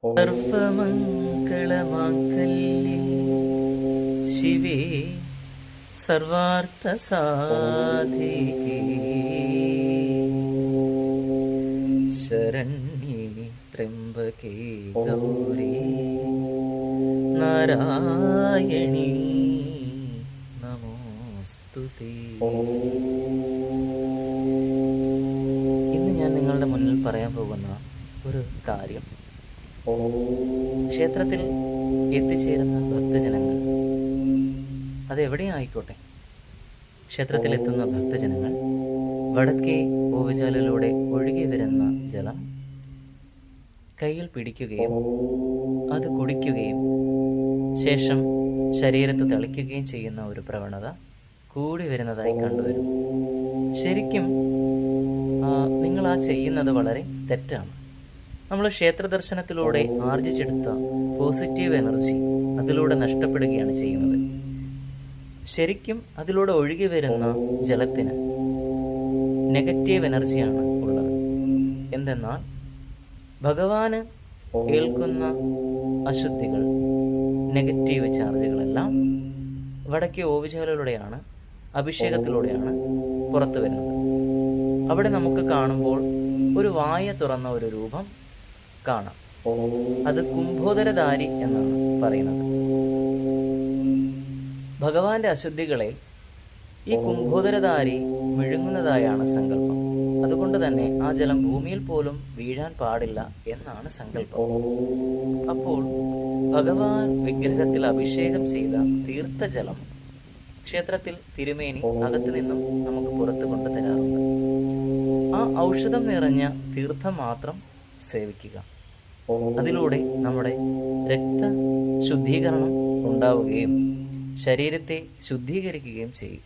സർവമംഗളമാംഗല്യേ ശിവേ സർവാർത്ഥസാധികേ ശരണ്യേ ത്രയംബകേ ഗൗരി നാരായണീ നമോസ്തുതേ. ഇന്ന് ഞാൻ നിങ്ങളുടെ മുന്നിൽ പറയാൻ പോകുന്ന ഒരു കാര്യം, ക്ഷേത്രത്തിൽ എത്തിച്ചേരുന്ന ഭക്തജനങ്ങൾ, അതെവിടെയായിക്കോട്ടെ, ക്ഷേത്രത്തിലെത്തുന്ന ഭക്തജനങ്ങൾ വടക്കേ ഓവുചാലിലൂടെ ഒഴുകി വരുന്ന ജലം കയ്യിൽ പിടിക്കുകയും അത് കുടിക്കുകയും ശേഷം ശരീരത്ത് തളിക്കുകയും ചെയ്യുന്ന ഒരു പ്രവണത കൂടി വരുന്നതായി കണ്ടുവരുന്നു. ശരിക്കും നിങ്ങൾ ആ ചെയ്യുന്നത് വളരെ തെറ്റാണ്. നമ്മൾ ക്ഷേത്ര ദർശനത്തിലൂടെ ആർജിച്ചെടുത്ത പോസിറ്റീവ് എനർജി അതിലൂടെ നഷ്ടപ്പെടുകയാണ് ചെയ്യുന്നത്. ശരിക്കും അതിലൂടെ ഒഴുകി വരുന്ന ജലത്തിന് നെഗറ്റീവ് എനർജിയാണ് ഉള്ളത്. എന്തെന്നാൽ ഭഗവാന് ഏൽക്കുന്ന അശുദ്ധികൾ, നെഗറ്റീവ് ചാർജുകളെല്ലാം വടക്കേ ഓവുചാലിലൂടെയാണ്, അഭിഷേകത്തിലൂടെയാണ് പുറത്തു വരുന്നത്. അവിടെ നമുക്ക് കാണുമ്പോൾ ഒരു വായ തുറന്ന ഒരു രൂപം കാണാം. അത് കുംഭോദരധാരി എന്നാണ് പറയുന്നത്. ഭഗവാന്റെ അശുദ്ധികളെ ഈ കുംഭോദരധാരി വിഴുങ്ങുന്നതായാണ് സങ്കല്പം. അതുകൊണ്ട് തന്നെ ആ ജലം ഭൂമിയിൽ പോലും വീഴാൻ പാടില്ല എന്നാണ് സങ്കല്പം. അപ്പോൾ ഭഗവാൻ വിഗ്രഹത്തിൽ അഭിഷേകം ചെയ്ത തീർത്ഥജലം ക്ഷേത്രത്തിൽ തിരുമേനി അകത്തു നിന്നും നമുക്ക് പുറത്തു കൊണ്ടു തരാറുണ്ട്. ആ ഔഷധം നിറഞ്ഞ തീർത്ഥം മാത്രം സേവിക്കുക. അതിലൂടെ നമ്മുടെ രക്തശുദ്ധീകരണം ഉണ്ടാവുകയും ശരീരത്തെ ശുദ്ധീകരിക്കുകയും ചെയ്യും.